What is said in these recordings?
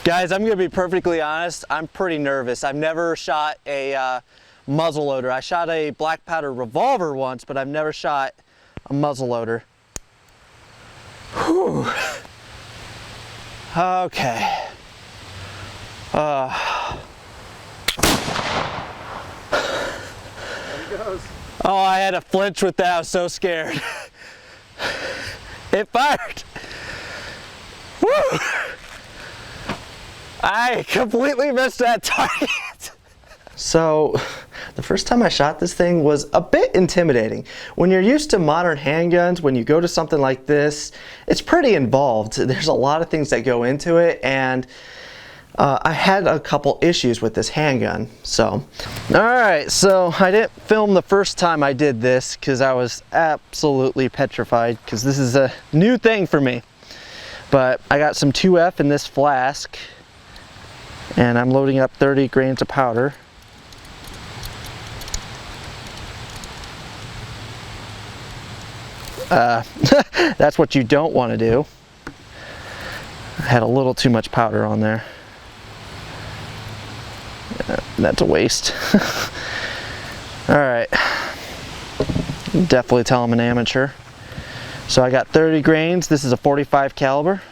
Guys, I'm gonna be perfectly honest, I'm pretty nervous. I've never shot a muzzleloader. I shot a black powder revolver once, but I've never shot a muzzleloader. Whew. Okay. There he goes. Oh, I had a flinch with that. I was so scared. It fired. Woo! I completely missed that target. So, the first time I shot this thing was a bit intimidating. When you're used to modern handguns, when you go to something like this, it's pretty involved. There's a lot of things that go into it, and I had a couple issues with this handgun. So, alright, so I didn't film the first time I did this because I was absolutely petrified because this is a new thing for me. But I got some 2F in this flask, and I'm loading up 30 grains of powder. That's what you don't want to do. I had a little too much powder on there. That's a waste. Alright. Definitely tell I'm an amateur. So I got 30 grains. This is a 45 caliber.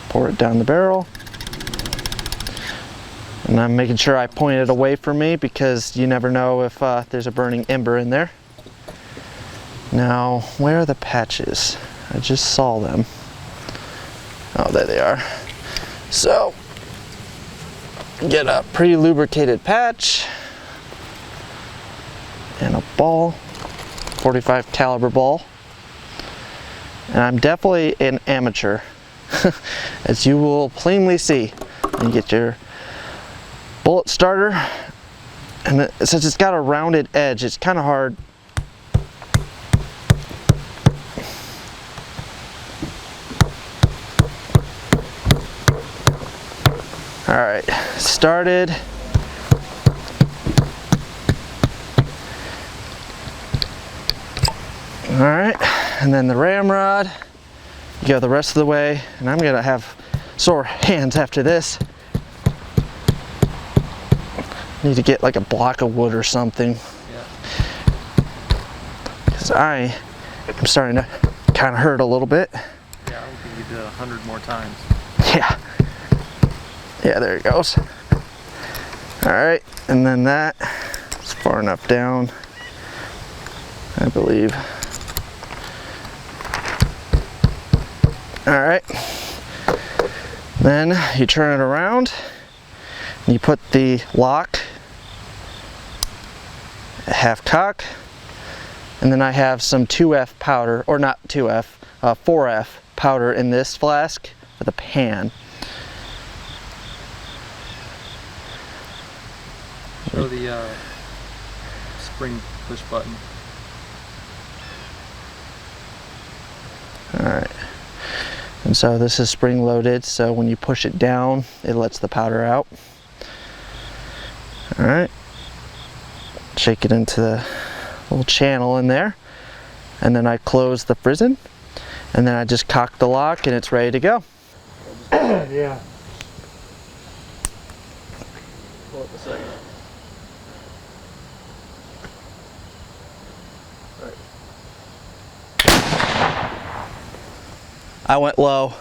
Pour it down the barrel. And I'm making sure I point it away from me because you never know if there's a burning ember in there. Now, where are the patches? I just saw them. Oh, there they are. So, get a pre-lubricated patch and a ball, 45 caliber ball. And I'm definitely an amateur, as you will plainly see. You get your bullet starter, and since it's got a rounded edge, it's kind of hard. Alright, started. Alright, and then the ramrod. You go the rest of the way, and I'm gonna have sore hands after this. Need to get like a block of wood or something. Yeah. Because I am starting to kind of hurt a little bit. Yeah, I don't think you did 100 more times. Yeah. Yeah, there it goes. Alright, and then that is far enough down, I believe. Alright. Then you turn it around, and you put the lock at half cock, and then I have some 2F powder, or not 2F, 4F powder in this flask with a pan. Show the spring push button. Alright. And so this is spring loaded, so when you push it down, it lets the powder out. Alright. Shake it into the little channel in there. And then I close the frizzen. And then I just cock the lock and it's ready to go. Yeah. Pull up a second. I went low.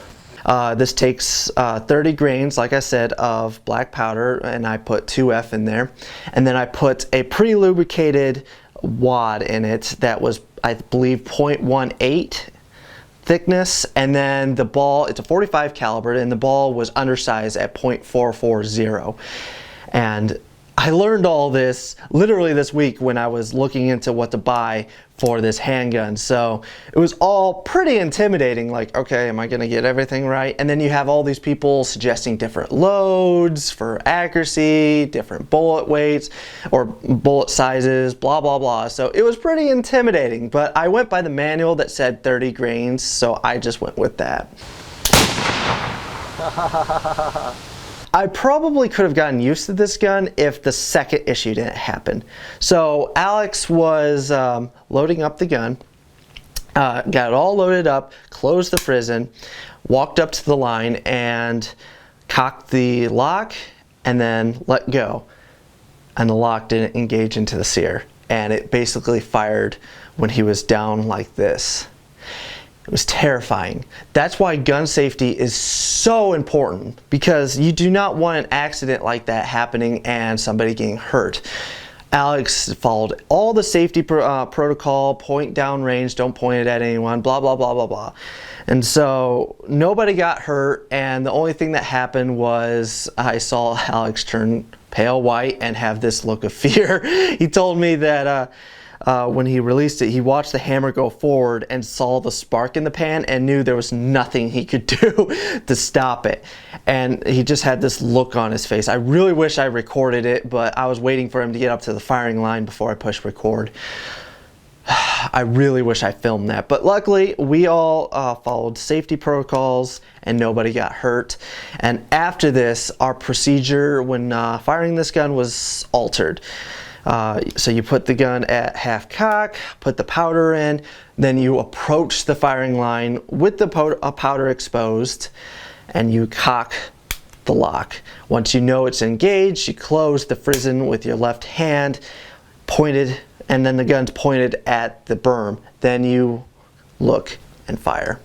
This takes 30 grains, like I said, of black powder, and I put 2F in there. And then I put a pre-lubricated wad in it that was, I believe, 0.18 thickness. And then the ball, it's a 45 caliber, and the ball was undersized at 0.440. And I learned all this literally this week when I was looking into what to buy for this handgun. So it was all pretty intimidating, like, okay, am I gonna get everything right? And then you have all these people suggesting different loads for accuracy, different bullet weights or bullet sizes, blah, blah, blah. So it was pretty intimidating, but I went by the manual that said 30 grains, so I just went with that. I probably could have gotten used to this gun if the second issue didn't happen. So Alex was loading up the gun, Got it all loaded up, closed the frizzen, walked up to the line and cocked the lock and then let go. And the lock didn't engage into the sear. And it basically fired when he was down like this. It was terrifying. That's why gun safety is so important, because you do not want an accident like that happening and somebody getting hurt. Alex followed all the safety protocol, point down range, don't point it at anyone, blah, blah, blah, blah, blah. And so nobody got hurt, and the only thing that happened was I saw Alex turn pale white and have this look of fear. He told me that when he released it, he watched the hammer go forward and saw the spark in the pan and knew there was nothing he could do to stop it. And he just had this look on his face. I really wish I recorded it, but I was waiting for him to get up to the firing line before I pushed record. I really wish I filmed that, but luckily we all followed safety protocols and nobody got hurt. And after this, our procedure when firing this gun was altered. So you put the gun at half cock, put the powder in, then you approach the firing line with the powder exposed, and you cock the lock. Once you know it's engaged, you close the frizzen with your left hand, pointed, and then the gun's pointed at the berm. Then you look and fire.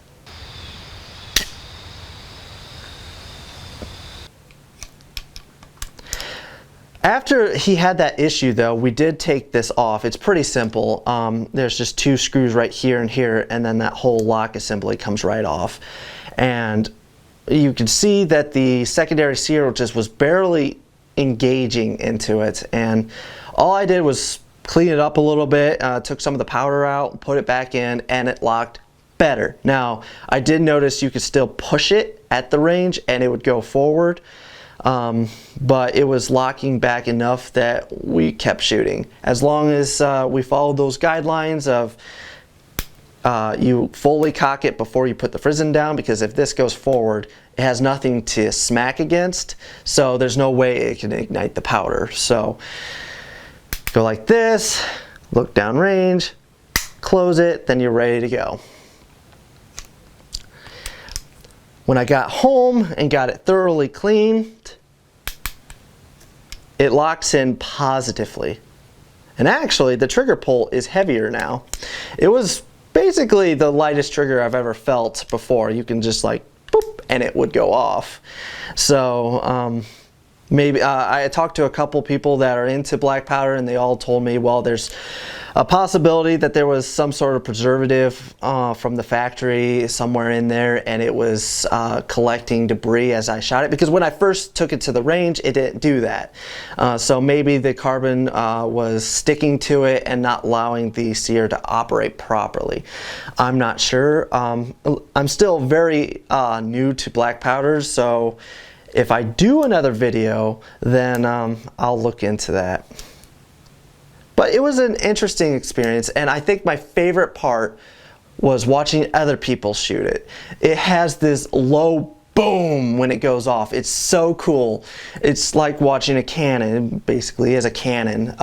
After he had that issue though, we did take this off. It's pretty simple. There's just 2 screws right here and here, and then that whole lock assembly comes right off. And you can see that the secondary sear just was barely engaging into it. And all I did was clean it up a little bit, took some of the powder out, put it back in, and it locked better. Now, I did notice you could still push it at the range and it would go forward. But it was locking back enough that we kept shooting. As long as we followed those guidelines of you fully cock it before you put the frizzen down, because if this goes forward, it has nothing to smack against, so there's no way it can ignite the powder. So go like this, look down range, close it, then you're ready to go. When I got home and got it thoroughly cleaned, it locks in positively. And actually, the trigger pull is heavier now. It was basically the lightest trigger I've ever felt before. You can just like, boop, and it would go off. So maybe I talked to a couple people that are into black powder, and they all told me, well, there's a possibility that there was some sort of preservative from the factory somewhere in there, and it was collecting debris as I shot it, because when I first took it to the range, it didn't do that. So maybe the carbon was sticking to it and not allowing the sear to operate properly. I'm not sure. I'm still very new to black powders, so if I do another video, then I'll look into that. But it was an interesting experience, and I think my favorite part was watching other people shoot it. It has this low boom when it goes off. It's so cool. It's like watching a cannon. It basically is a cannon.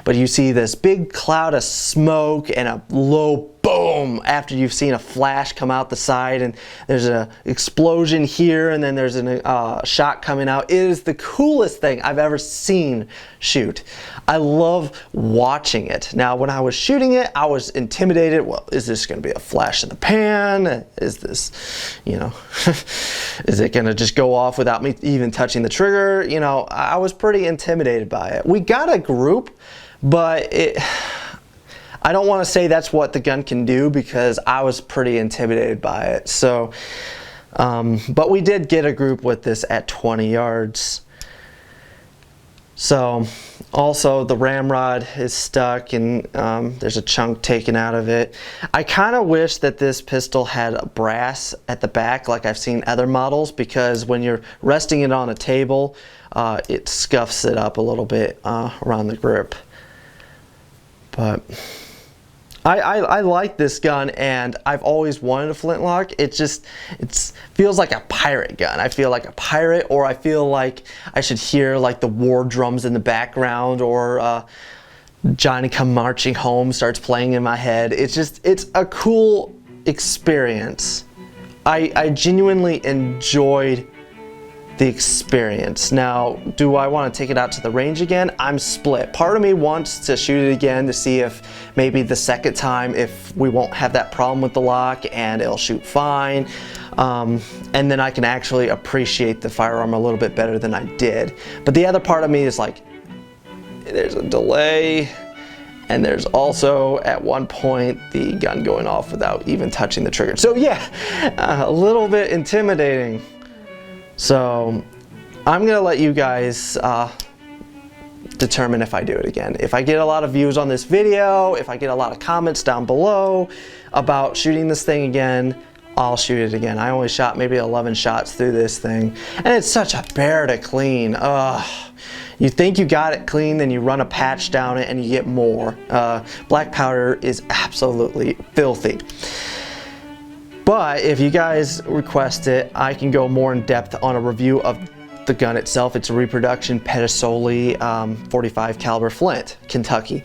But you see this big cloud of smoke and a low boom after you've seen a flash come out the side, and there's an explosion here, and then there's a shot coming out. It is the coolest thing I've ever seen shoot. I love watching it. Now, when I was shooting it, I was intimidated. Well, is this going to be a flash in the pan? Is this, you know, is it going to just go off without me even touching the trigger? You know, I was pretty intimidated by it. We got a group, but I don't want to say that's what the gun can do, because I was pretty intimidated by it. So, but we did get a group with this at 20 yards. So, also the ramrod is stuck, and there's a chunk taken out of it. I kind of wish that this pistol had brass at the back like I've seen other models, because when you're resting it on a table, it scuffs it up a little bit around the grip. But I like this gun, and I've always wanted a Flintlock. It feels like a pirate gun. I feel like a pirate, or I feel like I should hear like the war drums in the background, or Johnny Come Marching Home starts playing in my head. It's a cool experience. I genuinely enjoyed the experience. Now, do I want to take it out to the range again? I'm split. Part of me wants to shoot it again to see if maybe the second time, if we won't have that problem with the lock and it'll shoot fine. And then I can actually appreciate the firearm a little bit better than I did. But the other part of me is like, there's a delay, and there's also at one point the gun going off without even touching the trigger. So yeah, a little bit intimidating. So I'm gonna let you guys determine if I do it again. If I get a lot of views on this video, if I get a lot of comments down below about shooting this thing again, I'll shoot it again. I only shot maybe 11 shots through this thing, and it's such a bear to clean. You think you got it clean, then you run a patch down it and you get more. Black powder is absolutely filthy. But if you guys request it, I can go more in depth on a review of the gun itself. It's a reproduction Pettisoli 45 caliber Flint, Kentucky.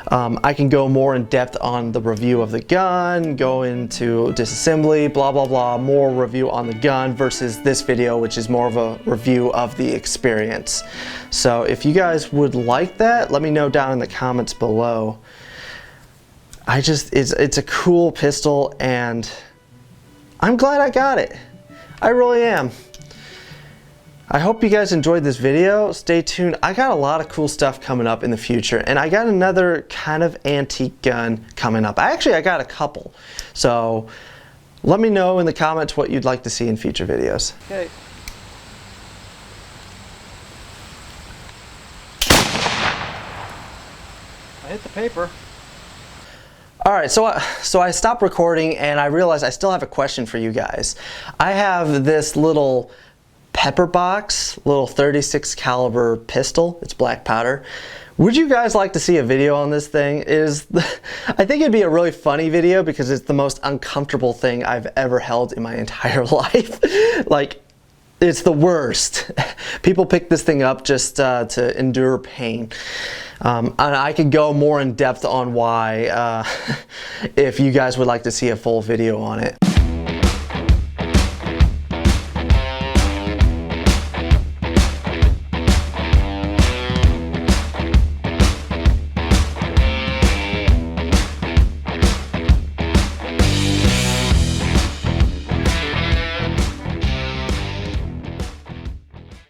I can go more in depth on the review of the gun, go into disassembly, blah blah blah, more review on the gun versus this video, which is more of a review of the experience. So if you guys would like that, let me know down in the comments below. It's a cool pistol, and I'm glad I got it. I really am. I hope you guys enjoyed this video. Stay tuned. I got a lot of cool stuff coming up in the future, and I got another kind of antique gun coming up. I got a couple. So let me know in the comments what you'd like to see in future videos. Okay. I hit the paper. All right, so I stopped recording and I realized I still have a question for you guys. I have this little pepper box, little 36 caliber pistol. It's black powder. Would you guys like to see a video on this thing? I think it'd be a really funny video because it's the most uncomfortable thing I've ever held in my entire life. Like, it's the worst. People pick this thing up just to endure pain. And I could go more in depth on why if you guys would like to see a full video on it.